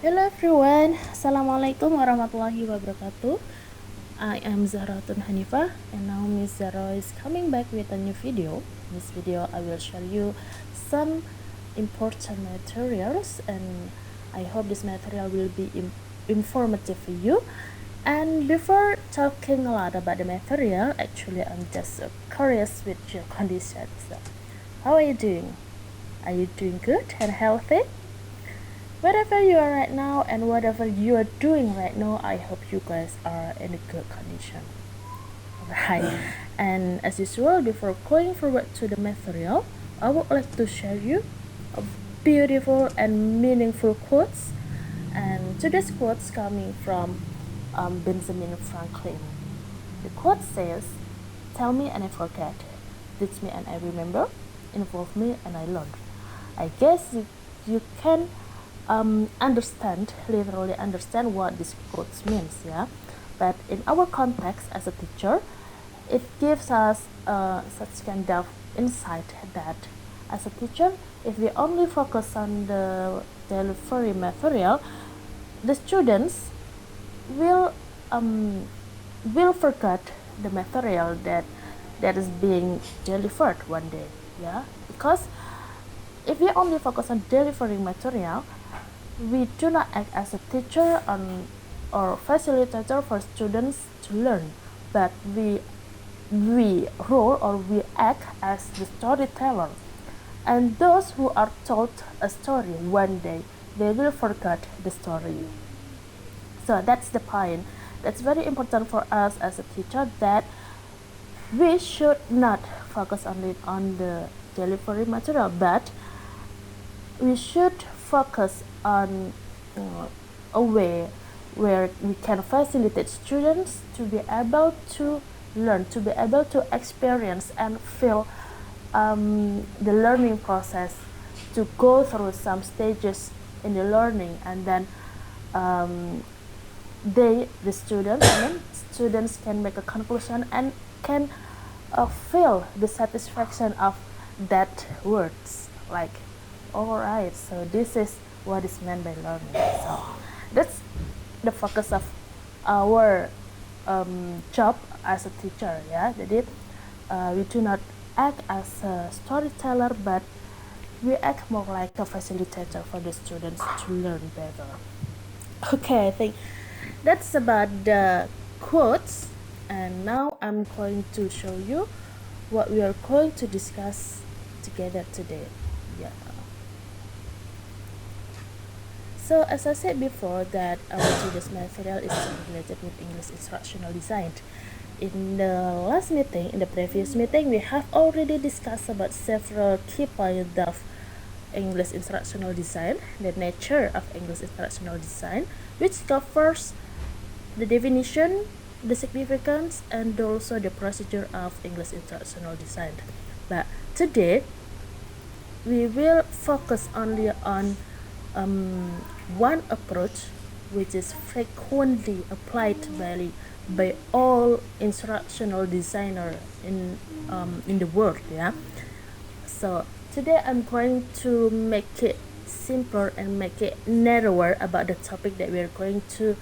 Hello everyone, Assalamualaikum warahmatullahi wabarakatuh. I am Zahratun Hanifah and now Miss Zara is coming back with a new video. In this video I will show you some important materials and I hope this material will be informative for you. And before talking a lot about the material, actually I'm just curious with your condition. So, how are you doing? Are you doing good and healthy? Wherever you are right now and whatever you are doing right now, I hope you guys are in a good condition. Right. And as usual, before going forward to the material, I would like to share you a beautiful and meaningful quotes. And today's quotes coming from Benjamin Franklin. The quote says, "Tell me and I forget, teach me and I remember, involve me and I learn." I guess you can literally understand what this quote means, yeah. But in our context as a teacher, it gives us such kind of insight that as a teacher, if we only focus on the delivery material, the students will forget the material that is being delivered one day, yeah. Because if we only focus on delivering material, we do not act as a teacher or facilitator for students to learn, but we act as the storyteller. And those who are told a story one day, they will forget the story. So that's the point. That's very important for us as a teacher, that we should not focus only on the delivery material, but we should focus on a way where we can facilitate students to be able to learn, to be able to experience and feel the learning process, to go through some stages in the learning, and then the students can make a conclusion and can feel the satisfaction of that words, like, all right, so this is what is meant by learning. So that's the focus of our job as a teacher, yeah. Jadi we do not act as a storyteller, but we act more like a facilitator for the students to learn better. Okay, I think that's about the quotes, and now I'm going to show you what we are going to discuss together today. Yeah. So as I said before, that our today's material is related with English instructional design. In the previous meeting, we have already discussed about several key points of English instructional design, the nature of English instructional design, which covers the definition, the significance, and also the procedure of English instructional design. But today, we will focus only on one approach which is frequently applied by all instructional designer in the world, yeah. So today I'm going to make it simpler and make it narrower about the topic that we're going to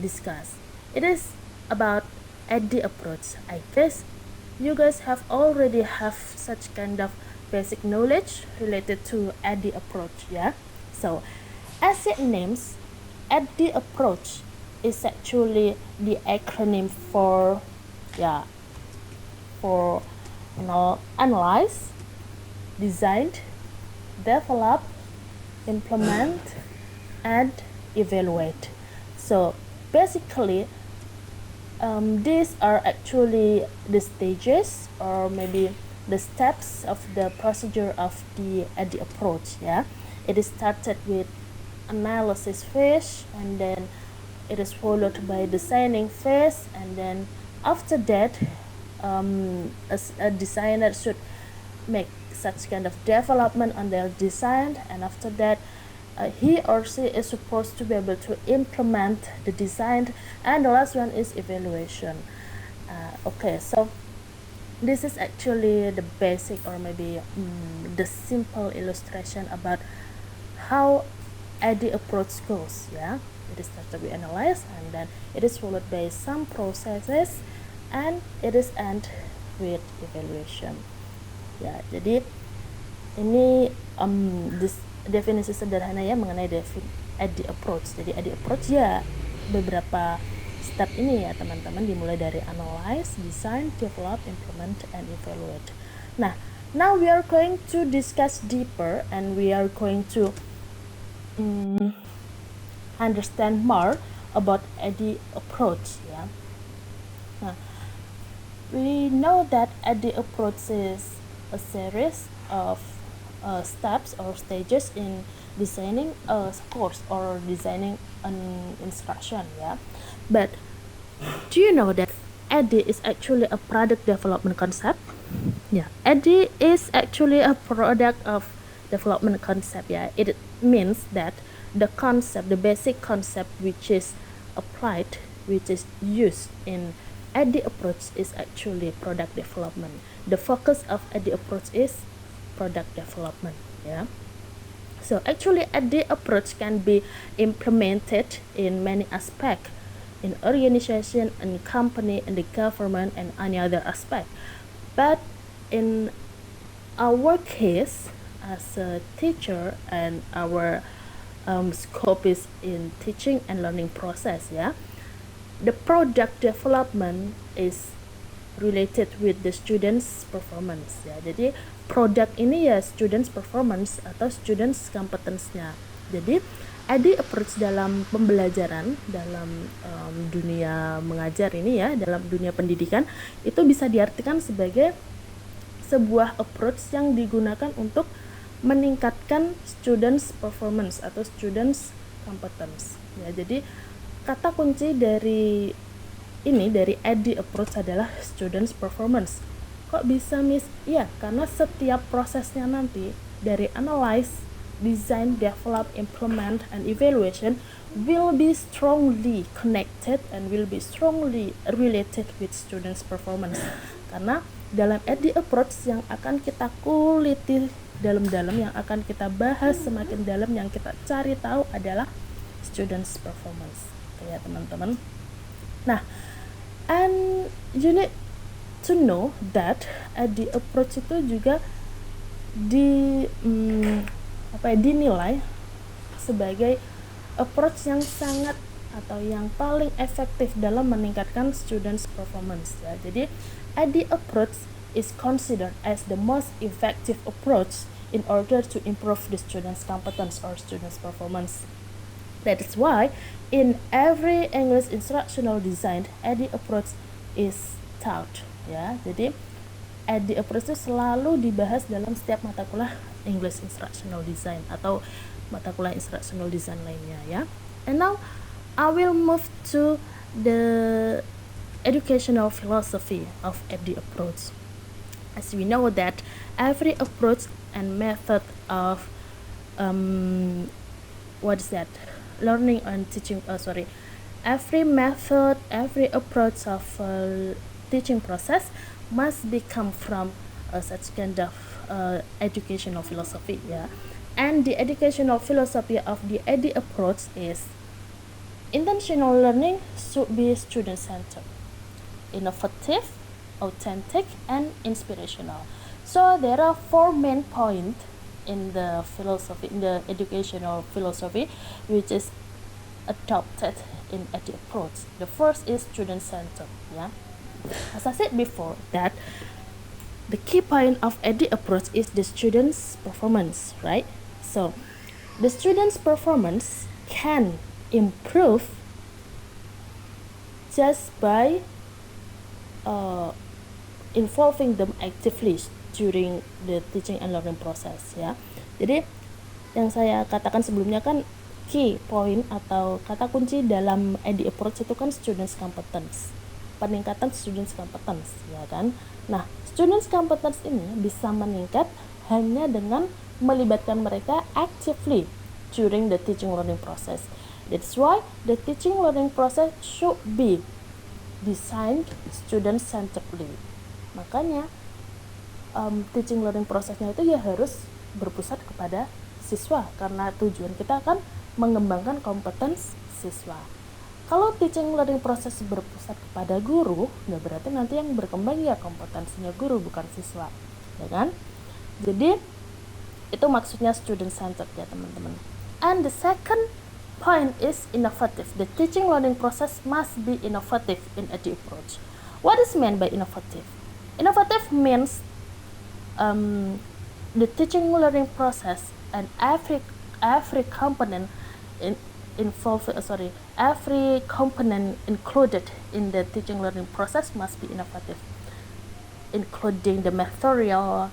discuss. It is about Addie Approach. I guess you guys have already have such kind of basic knowledge related to Addie Approach, yeah. So as it names, Addie Approach is actually the acronym for analyze, design, develop, implement, and evaluate. So basically, these are actually the stages, or maybe the steps of the procedure of the Addie Approach, yeah. It is started with analysis phase, and then it is followed by designing phase, and then after that a designer should make such kind of development on their design, and after that he or she is supposed to be able to implement the design, and the last one is evaluation. Okay, so this is actually the basic, or maybe the simple illustration about how Addie Approach goes, ya. It is started with analyze, and then it is followed by some processes, and it is end with evaluation. Ya, jadi ini definisi sederhana ya mengenai Addie Approach. Jadi Addie Approach ya beberapa step ini ya teman-teman, dimulai dari analyze, design, develop, implement, and evaluate. Nah, now we are going to discuss deeper, and we are going to understand more about Addie Approach, ya. Nah, we know that Addie Approach is a series of steps or stages in designing a course or designing an instruction, yeah. But do you know that Addie is actually a product development concept? Yeah, Addie is actually a product of development concept. Yeah, it means that the concept, the basic concept which is applied, which is used in Addie Approach is actually product development. The focus of Addie Approach is product development. Yeah. So actually Addie Approach can be implemented in many aspects, in organization, in company, in the government, and any other aspect. But in our case as a teacher, and our scope is in teaching and learning process, yeah, the product development is related with the students performance, ya. Jadi produk ini ya students performance atau students competence-nya. Jadi Addie Approach dalam pembelajaran, dalam dunia mengajar ini ya, dalam dunia pendidikan itu bisa diartikan sebagai sebuah approach yang digunakan untuk meningkatkan students performance atau students competence, ya. Jadi kata kunci dari Addie Approach adalah students performance. Kok bisa, Miss? Iya, karena setiap prosesnya nanti dari analyze, design, develop, implement, and evaluation will be strongly connected and will be strongly related with students performance. Karena dalam Addie Approach yang akan kita kuliti dalam-dalam, yang akan kita bahas semakin dalam, yang kita cari tahu adalah students performance, ya teman-teman. Nah, and you need to know that Addie Approach itu juga dinilai sebagai approach yang sangat atau yang paling efektif dalam meningkatkan students performance, ya. Jadi Addie Approach is considered as the most effective approach in order to improve the students competence or students performance. That is why in every English instructional design, Addie Approach is taught, ya. Jadi Addie Approach itu selalu dibahas dalam setiap mata kuliah English instructional design atau mata kuliah instructional design lainnya, ya. And now I will move to the educational philosophy of Addie Approach. As we know that every approach and method of learning and teaching, every method, every approach of teaching process must become from such kind of educational philosophy, yeah. And the educational philosophy of the Addie Approach is intentional learning should be student-centered, innovative, authentic, and inspirational. So there are 4 main points in the philosophy, in the educational philosophy, which is adopted in Addie Approach. The first is student-centered, yeah. As I said before, that the key point of Addie Approach is the student's performance, right? So the student's performance can improve just by involving them actively during the teaching and learning process, ya. Jadi yang saya katakan sebelumnya kan key point atau kata kunci dalam Addie Approach itu kan students competence, peningkatan students competence, ya kan. Nah, students competence ini bisa meningkat hanya dengan melibatkan mereka actively during the teaching learning process. That's why the teaching learning process should be designed student-centeredly. Makanya teaching learning prosesnya itu ya harus berpusat kepada siswa, karena tujuan kita kan mengembangkan kompetens siswa. Kalau teaching learning proses berpusat kepada guru, ya berarti nanti yang berkembang ya kompetensinya guru, bukan siswa, ya kan? Jadi itu maksudnya student centered ya teman-teman. And the second point is innovative. The teaching learning process must be innovative in Addie Approach. What is meant by innovative? Innovative means the teaching learning process and every component every component included in the teaching learning process must be innovative, including the material,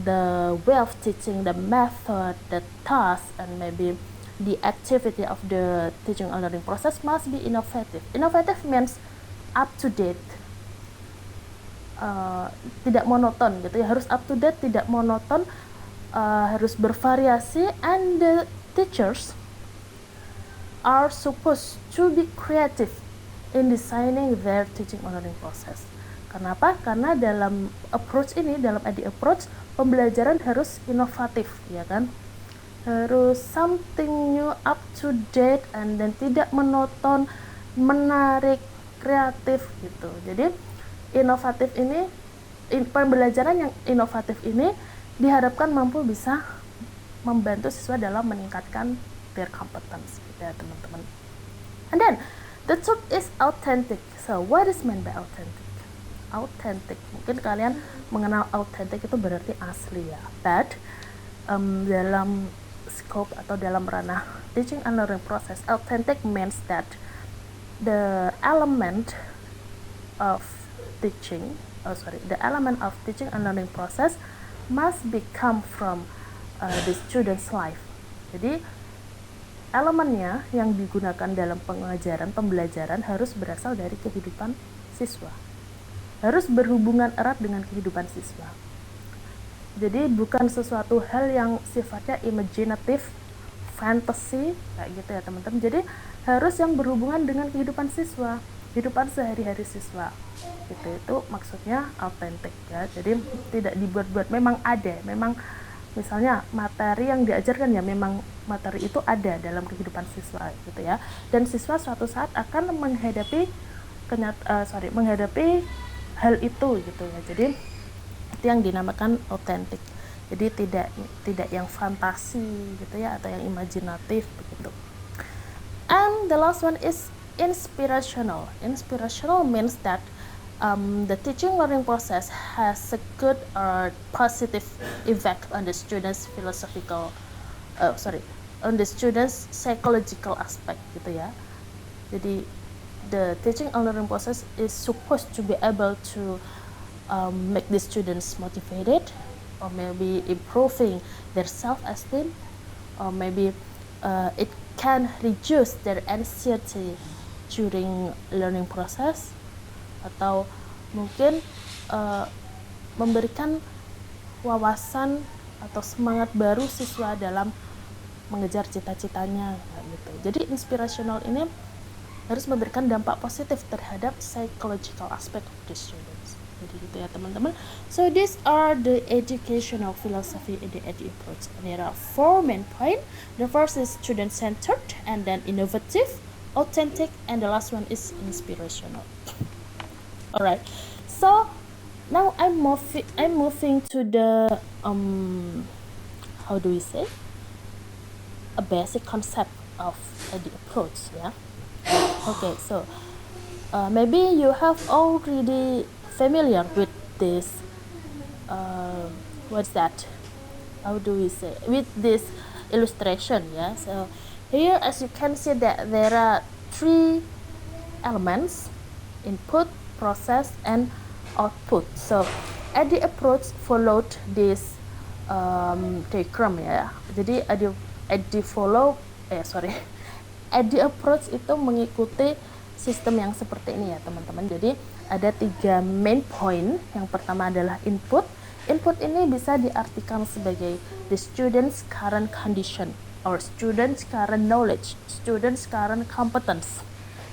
the way of teaching, the method, the task, and maybe the activity of the teaching and learning process must be innovative. Innovative means up to date, tidak monoton gitu ya, harus up to date, tidak monoton, harus bervariasi, and the teachers are supposed to be creative in designing their teaching and learning process. Kenapa? Karena dalam approach ini, dalam Addie Approach, pembelajaran harus inovatif, ya kan? Harus something new, up to date, and then tidak monoton, menarik, kreatif gitu. Jadi inovatif ini, pembelajaran yang inovatif ini diharapkan mampu bisa membantu siswa dalam meningkatkan their competence gitu ya teman-teman. And then the third is authentic. So what is meant by authentic? Authentic, mungkin kalian mengenal authentic itu berarti asli ya, but dalam scope atau dalam ranah teaching and learning process, authentic means that the element of teaching and learning process must become from the student's life. Jadi elemennya yang digunakan dalam pembelajaran harus berasal dari kehidupan siswa, harus berhubungan erat dengan kehidupan siswa. Jadi bukan sesuatu hal yang sifatnya imaginatif, fantasy kayak gitu ya teman-teman. Jadi harus yang berhubungan dengan kehidupan siswa, kehidupan sehari-hari siswa gitu. Itu maksudnya authentic ya. Jadi tidak dibuat-buat, memang ada, memang misalnya materi yang diajarkan ya memang materi itu ada dalam kehidupan siswa gitu ya, dan siswa suatu saat akan menghadapi hal itu gitu ya. Jadi itu yang dinamakan authentic. Jadi tidak yang fantasi gitu ya, atau yang imajinatif begitu. And the last one is inspirational. Inspirational means that the teaching learning process has a good or positive effect on the students' on the students' psychological aspect gitu ya. Jadi the teaching and learning process is supposed to be able to make the students motivated, or maybe improving their self-esteem, or maybe it can reduce their anxiety during learning process, atau mungkin memberikan wawasan atau semangat baru siswa dalam mengejar cita-citanya gitu. Jadi inspirational ini harus memberikan dampak positif terhadap psychological aspect of the students. Jadi gitu ya teman-teman. So these are the educational philosophy in the Addie Approach. And there are 4 main points. The first is student-centered, and then innovative, authentic, and the last one is inspirational. Alright. So now I'm moving to the how do we say? A basic concept of Addie Approach, yeah. Okay, so maybe you have already familiar with this. What's that? How do we say? With this illustration, yeah. So here, as you can see, that there are 3 elements: input, process, and output. So Addie Approach followed this diagram ya. Jadi Addie Approach itu mengikuti sistem yang seperti ini ya teman-teman. Jadi ada 3 main point. Yang pertama adalah input. Input ini bisa diartikan sebagai the student's current condition, or student's current knowledge, student's current competence.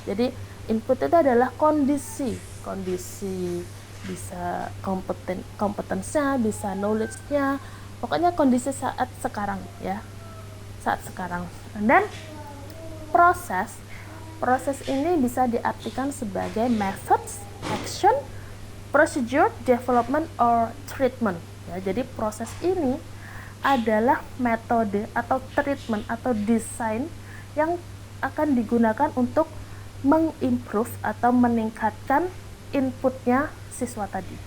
Jadi input itu adalah kondisi bisa kompetensnya, bisa knowledge-nya, pokoknya kondisi saat sekarang ya, saat sekarang. Dan proses. Proses ini bisa diartikan sebagai methods, action, procedure, development, or treatment. Ya, jadi proses ini adalah metode atau treatment atau desain yang akan digunakan untuk mengimprove atau meningkatkan inputnya siswa tadi.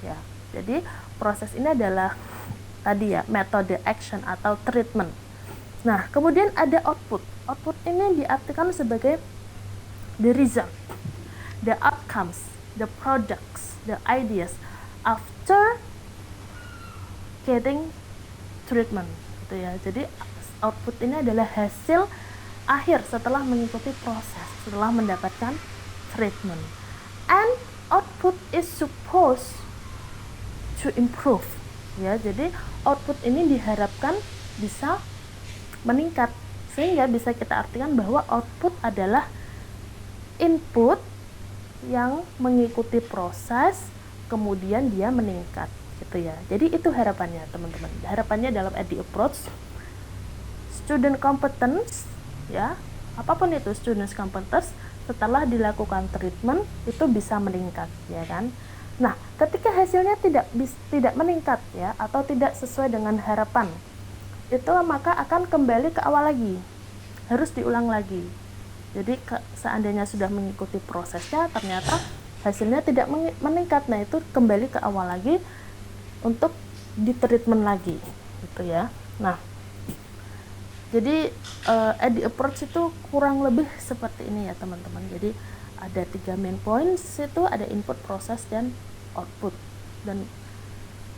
Ya, jadi proses ini adalah tadi ya metode, action atau treatment. Nah, kemudian ada output. Output ini diartikan sebagai the result, the outcomes, the products, the ideas after getting treatment, gitu ya. Jadi output ini adalah hasil akhir setelah mengikuti proses, setelah mendapatkan treatment. And output is supposed to improve. Ya, jadi output ini diharapkan bisa meningkat, sehingga bisa kita artikan bahwa output adalah input yang mengikuti proses, kemudian dia meningkat, gitu ya. Jadi itu harapannya, teman-teman. Harapannya dalam Addie Approach, student competence, ya, apapun itu student competence, setelah dilakukan treatment itu bisa meningkat, ya kan. Nah, ketika hasilnya tidak meningkat, ya, atau tidak sesuai dengan harapan, itu maka akan kembali ke awal lagi, harus diulang lagi. Jadi seandainya sudah mengikuti prosesnya ternyata hasilnya tidak meningkat, nah itu kembali ke awal lagi untuk di treatment lagi, gitu ya. Nah, jadi Addie Approach itu kurang lebih seperti ini ya teman-teman. Jadi ada 3 main points, itu ada input, proses, dan output.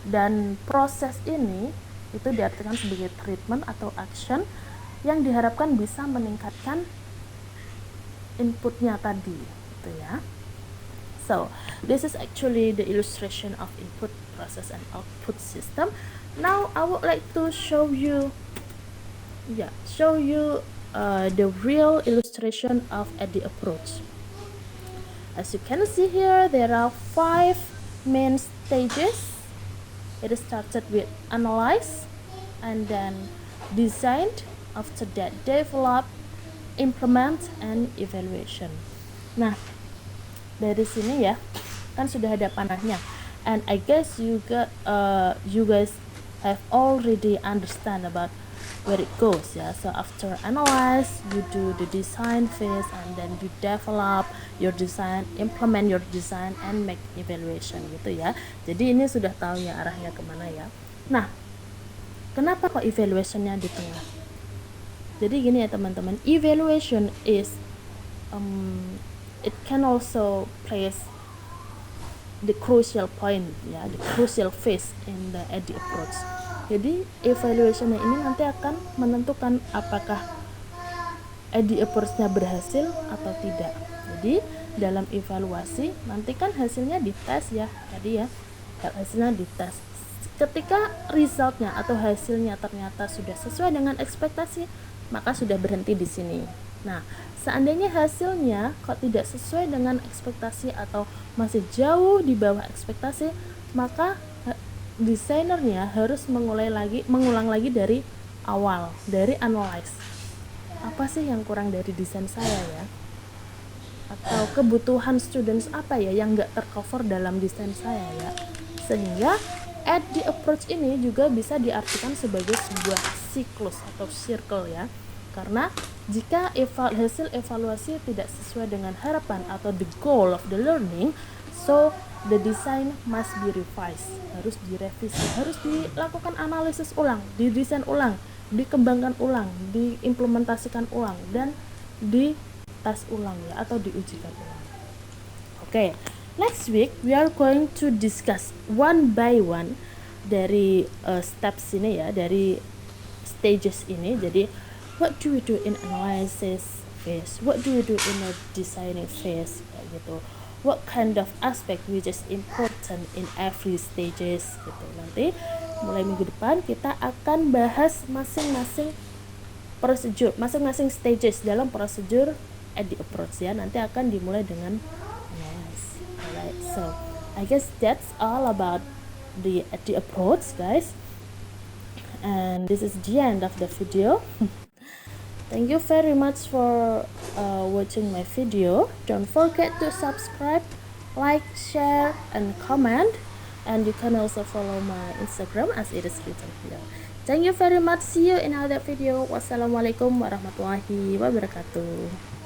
Dan proses ini itu diartikan sebagai treatment atau action yang diharapkan bisa meningkatkan inputnya tadi, gitu ya. So this is actually the illustration of input, process, and output system. Now I would like to show you the real illustration of Addie Approach. As you can see here, there are 5 main stages. It started with analyze, and then designed, after that develop, implement, and evaluation. Nah, dari sini ya kan sudah ada panahnya, and I guess you guys have already understand about where it goes, ya. So after analyze, you do the design phase, and then you develop your design, implement your design, and make evaluation, gitu ya. Jadi ini sudah tahu ya arahnya kemana ya. Nah, kenapa kok evaluationnya di tengah? Jadi gini ya teman-teman, evaluation is it can also place the crucial point, ya, the crucial phase in the Addie Approach. Jadi evaluation ini nanti akan menentukan apakah Addie Approach-nya berhasil atau tidak. Jadi dalam evaluasi nanti kan hasilnya dites ya, tadi ya, hasilnya dites. Ketika resultnya atau hasilnya ternyata sudah sesuai dengan ekspektasi, maka sudah berhenti di sini. Nah, seandainya hasilnya kok tidak sesuai dengan ekspektasi atau masih jauh di bawah ekspektasi, maka desainernya harus mengulang lagi dari awal, dari analyze. Apa sih yang kurang dari desain saya ya? Atau kebutuhan students apa ya yang nggak tercover dalam desain saya ya? Sehingga Addie Approach ini juga bisa diartikan sebagai sebuah siklus atau circle ya. Karena jika hasil evaluasi tidak sesuai dengan harapan atau the goal of the learning, so the design must be revised, harus direvisi, harus dilakukan analisis ulang, didesain ulang, dikembangkan ulang, diimplementasikan ulang, dan dites ulang ya, atau diujikan ulang. Okay, next week we are going to discuss one by one dari steps ini ya, dari stages ini. Jadi what do we do in analysis phase, what do we do in a designing phase, kayak gitu. What kind of aspect which is important in every stages gitu. Nanti mulai minggu depan kita akan bahas masing-masing prosedur, masing-masing stages dalam prosedur Addie Approach ya. Nanti akan dimulai dengan analyze. Alright, so I guess that's all about the Addie Approach, guys. And this is the end of the video. Thank you very much for watching my video. Don't forget to subscribe, like, share, and comment. And you can also follow my Instagram as it is written here. Thank you very much. See you in another video. Wassalamualaikum warahmatullahi wabarakatuh.